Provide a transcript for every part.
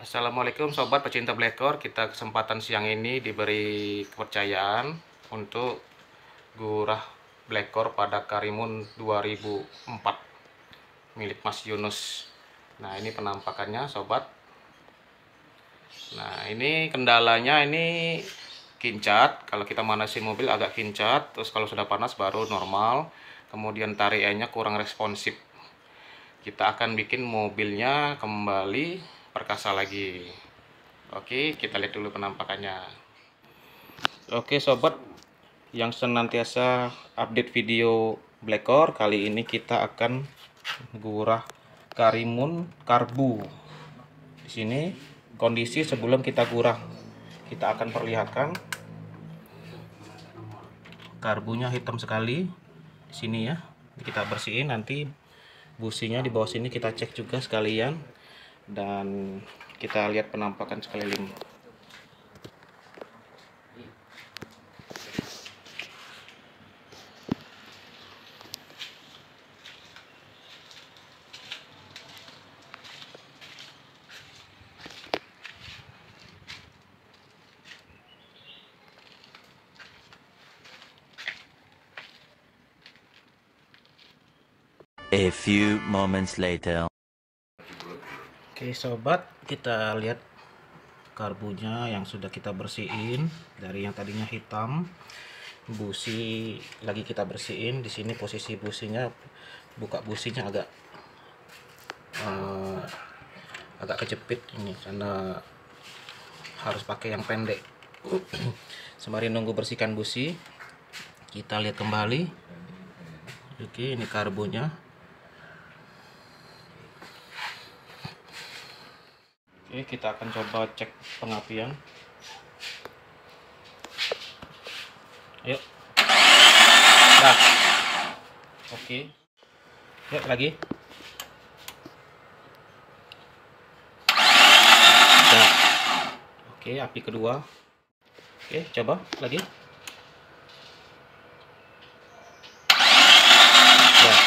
Assalamualaikum sobat pecinta Blackor. Kita kesempatan siang ini diberi kepercayaan untuk gurah Blackor pada Karimun 2004 milik Mas Yunus. Nah, ini penampakannya sobat. Nah, ini kendalanya ini kincat. Kalau kita manasin mobil agak kincat, terus kalau sudah panas baru normal. Kemudian tarikannya kurang responsif. Kita akan bikin mobilnya kembali perkasa lagi. Oke, kita lihat dulu penampakannya. Oke sobat yang senantiasa update video Blackor, kali ini kita akan gurah Karimun karbu. Di sini kondisi sebelum kita gurah, kita akan perlihatkan karbunya hitam sekali di sini ya. Kita bersihin, nanti businya di bawah sini kita cek juga sekalian, dan kita lihat penampakan sekeliling. A few moments later. Oke sobat, kita lihat karbunya yang sudah kita bersihin. Dari yang tadinya hitam, busi lagi kita bersihin. Di sini posisi businya, buka businya agak kejepit ini karena harus pakai yang pendek. Sembari nunggu bersihkan busi, kita lihat kembali. Oke, ini karbunya. Oke, kita akan coba cek pengapian. Ayo. Nah. Oke. Yuk lagi. Nah. Oke, api kedua. Oke, coba lagi. Nah.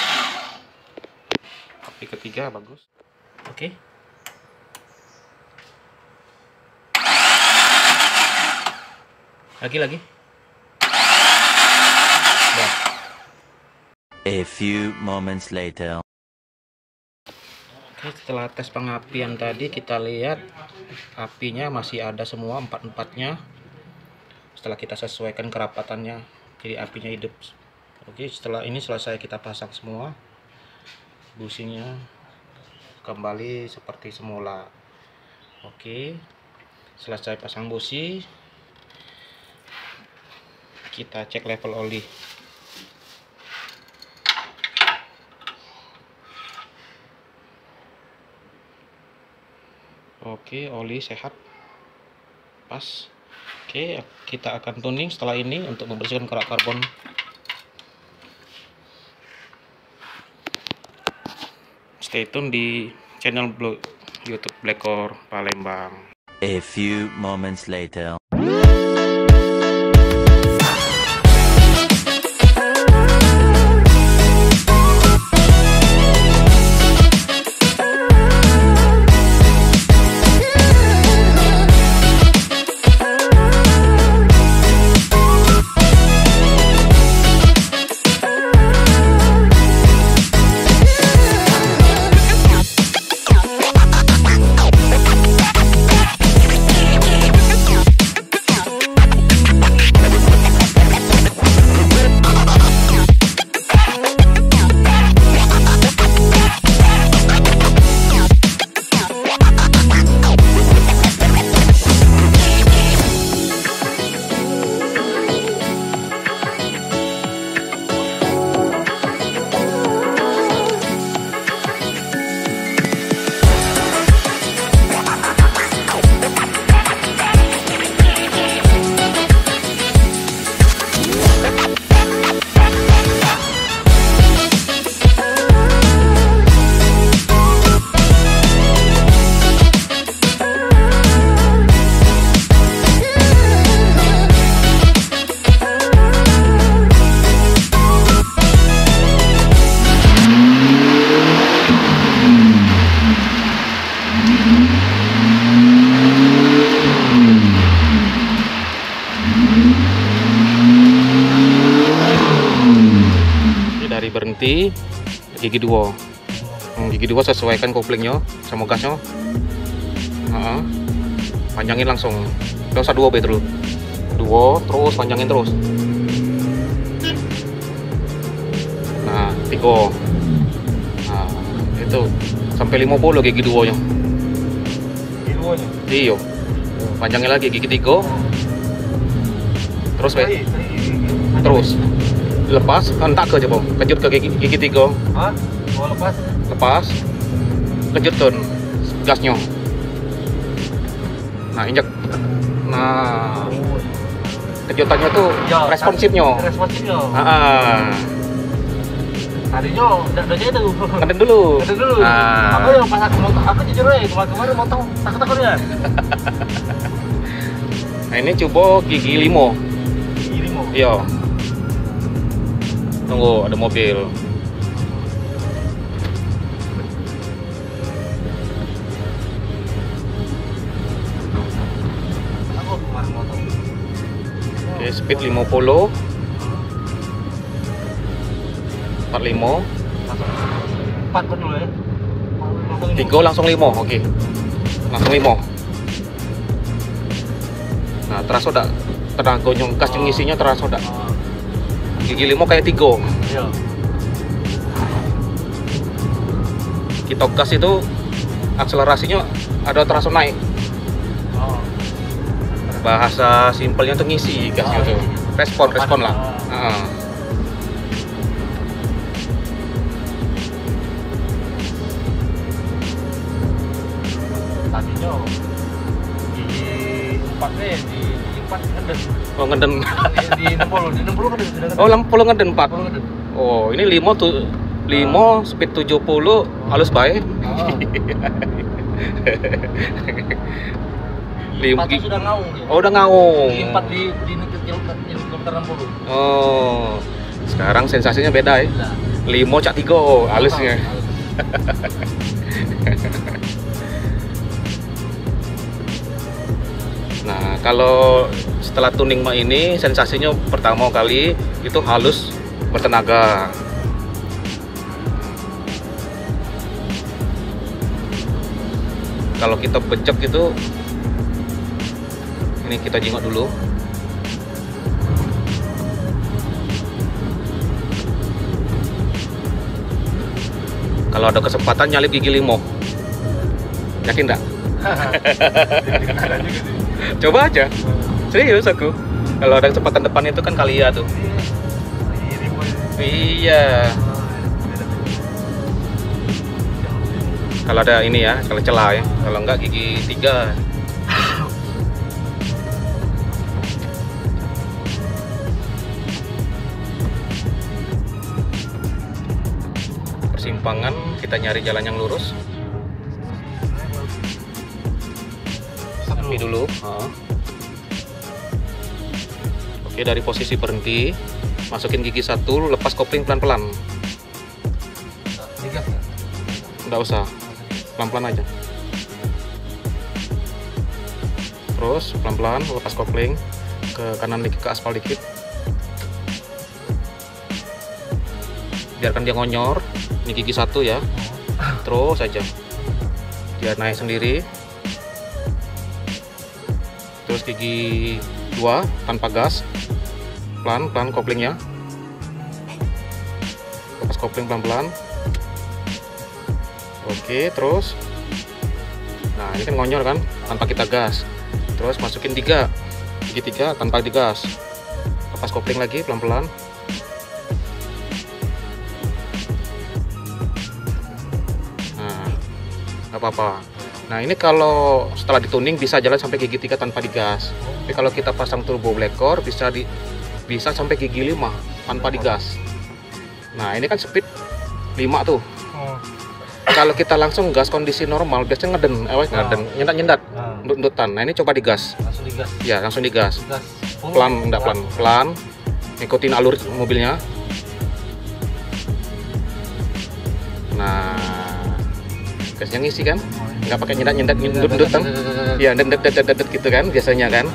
Api ketiga bagus. Oke. Lagi. Nah. A few moments later. Oke, setelah tes pengapian tadi, kita lihat apinya masih ada semua, empat-empatnya. Setelah kita sesuaikan kerapatannya, jadi apinya hidup. Oke, setelah ini selesai kita pasang semua, businya kembali seperti semula. Oke, selesai pasang busi, kita cek level oli. Oke, oli sehat, pas. Oke, kita akan tuning setelah ini untuk membersihkan kerak karbon. Stay tune di channel YouTube Blackor Palembang. A few moments later. berhenti gigi 2. Gigi 2 sesuaikan koplingnya sama gasnya. Panjangin langsung. Gak usah 2 terus. 2 terus panjangin terus. Nah, 3. Nah, itu sampai 50 gigi 2 nya. Gigi 2 nya. Iya. Panjangin lagi gigi 3. Terus terus lepas entak ke coba kejut ke gigi 3. Hah? Mau Lepas kejutkan gasnya. Nah, injak. Nah, kejutannya tuh ya, responsifnya. Responsifnya. Tadinya dadanya itu. Ngeden dulu. Aku yang pas aku jujur aja kemarin motong takut-takutnya. Nah, ini coba gigi 5. Gigi 5. Iya. Tunggu, ada mobil. Aku kemarin motong. Oke, speed 50. 45. 4 kan dulu ya. 3 langsung 5. Oke. Langsung 5. Nah, terasa udah tenaga gas yang ngisinya terasa udah. Gigi 5 kayak 3. Iya. Kita gas itu akselerasinya ada terasa naik. Oh. Bahasa simpelnya tuh ngisi gasnya tuh. Respon lah. Tadinya gigi 4 deh, di gigi 4 ngeden. Oh, ngeden. Di 60 ngeden sudah ngeden. Oh, 60 ngeden 4. 60 ngeden. Oh, ini 5 tuh 5 speed 70 halus baik. Empat tuh sudah ngaung dia. Oh, udah ngaung. Gigi 4 di kilometer 60. Oh, sekarang sensasinya beda ya. 5 cak 3 halusnya. Nah, kalau setelah tuning mah ini sensasinya pertama kali itu halus bertenaga. Kalau kita becek itu, ini kita jengok dulu. Kalau ada kesempatan nyalip gigi 5, yakin enggak? Coba aja, serius aku. Kalau ada kesempatan depan itu kan kali ya tuh. Iya. Kalau ada ini ya, kalau celah ya. Kalau enggak gigi 3. Persimpangan, kita nyari jalan yang lurus. Sampai dulu. Oke, dari posisi berhenti, masukin gigi 1, lepas kopling pelan-pelan. Nggak usah, pelan-pelan aja. Terus pelan-pelan lepas kopling ke kanan dikit, ke aspal dikit. Biarkan dia ngonyor. Ini gigi 1 ya. Terus aja. Dia naik sendiri. Terus gigi 2 tanpa gas. Pelan-pelan koplingnya. Lepas kopling pelan-pelan. Oke, terus. Nah, ini kan ngonyor kan, tanpa kita gas. Terus masukin 3. Gigi 3 tanpa digas. Lepas kopling lagi pelan-pelan. Nah, nggak apa-apa. Nah, ini kalau setelah dituning bisa jalan sampai gigi 3 tanpa digas. Tapi kalau kita pasang turbo black core bisa sampai gigi 5 tanpa digas. Nah, ini kan speed 5 tuh. Kalau kita langsung gas kondisi normal biasanya ngeden, nyendat-nyendat, ndut-ndutan. Nah, ini coba digas. Langsung digas. Ya, langsung digas. Gas. Pelan, enggak pelan. Ikutin alur mobilnya. Nah, gasnya ngisi kan? Nggak pakai nyendat-nyendat, ndut-ndutan. Ya, ndet gitu kan biasanya kan.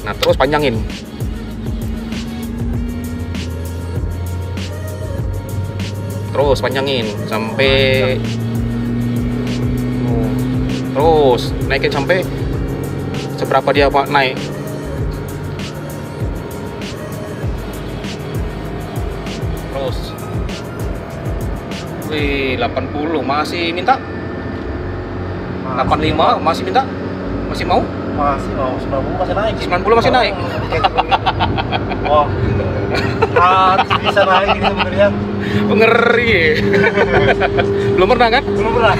Nah, terus panjangin. Terus panjangin sampai terus naikin sampai seberapa dia naik. Terus. Wih, 80 masih minta? 85 masih minta? Masih mau? Masih mau 90 masih naik. 90 masih naik. Wah. Bisa naik ini sebenarnya. Ngeri. Belum pernah kan? Belum pernah.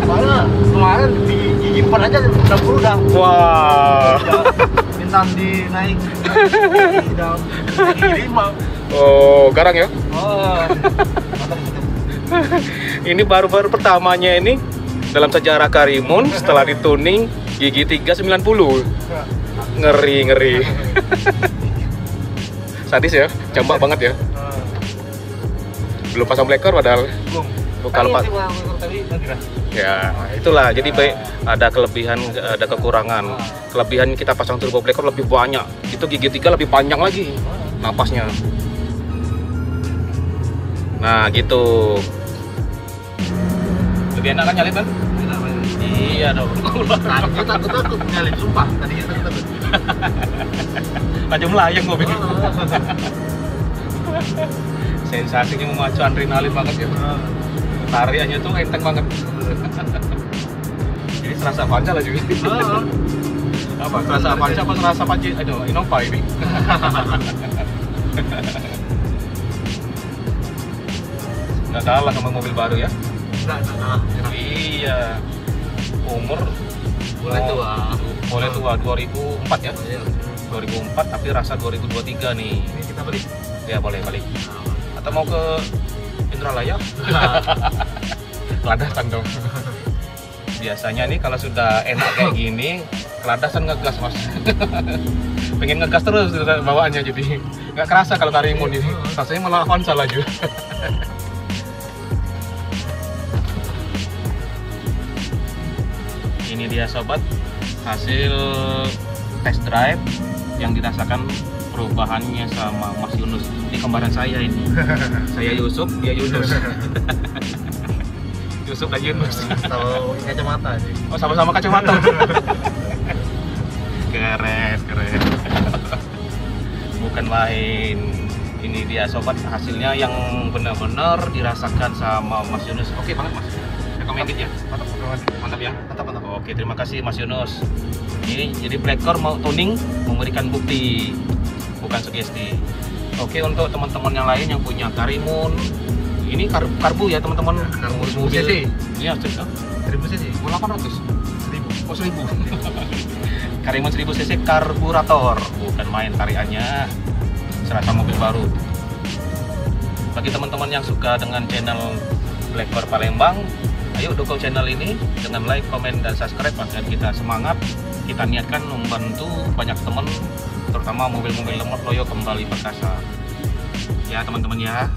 Soalnya kemarin di gigi 4 aja 60 udah. Wah. Minta dinaik. Udah gigi 5. Oh, garang ya? Oh. Ini baru-baru pertamanya ini dalam sejarah Karimun setelah dituning gigi 390. Ngeri. Sadis ya, jambak banget ya. Belum pasang blacker padahal. Kalau Pak. Ya, itulah. Jadi baik ada kelebihan, ada kekurangan. Kelebihan kita pasang turbo blacker lebih banyak. Itu gigi 3 lebih panjang lagi napasnya. Nah, gitu. Lebih enak kan nyalip kan? Iya dong. Aku takut nyalip sumpah. Tadinya takut. Maju melayang gue bikin. Sensasinya memacu adrenalin banget ya. Tariannya tuh enteng banget. Jadi serasa panca lah juga. Apa? Serasa panca apa serasa panci? Aduh, Innova ini. Nggak kalah sama mobil baru ya? Nggak kalah. Iya. Umur Boleh tua. Boleh tua 2004 ya? Iya. 2004 tapi rasa 2023 nih. Ini kita beli. Ya boleh balik. Atau mau ke Indralaya? Keladasan dong. Biasanya nih kalau sudah enak kayak gini, keladasan ngegas mas. Pengen ngegas terus bawaannya jadi nggak kerasa kalau Karimun ini. Rasanya malah Avanza lagi. Ini dia sobat hasil test drive yang dirasakan perubahannya sama Mas Yunus. Ini kembaran saya ini. Saya Yusuf, dia Yunus. Yusuf dan Yunus. Tahu kacamata sih. Oh, sama-sama kacamata. Keren. Bukan main. Ini dia sobat hasilnya yang benar-benar dirasakan sama Mas Yunus. Oke banget Mas. Recommended ya. Mantap ya. Mantap. Oke, terima kasih Mas Yunus. Ini jadi Blackcore mau tuning memberikan bukti, bukan sugesti. Oke, untuk teman-teman yang lain yang punya Karimun, ini karbu ya teman-teman. Karbu mobil. cc. Iya, 1000 cc. 800. 1000. Oh, 1000. Karimun 1000 cc karburator, bukan main tariannya. Serasa mobil baru. Bagi teman-teman yang suka dengan channel Blackcore Palembang, ayo dukung channel ini dengan like, komen, dan subscribe agar kita semangat. Kita niatkan membantu banyak teman, terutama mobil-mobil lemot loyo kembali perkasa. Ya teman-teman ya.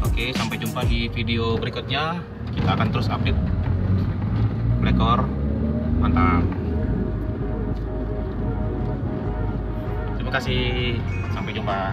Oke, sampai jumpa di video berikutnya. Kita akan terus update Blackcore. Mantap. Terima kasih. Sampai jumpa.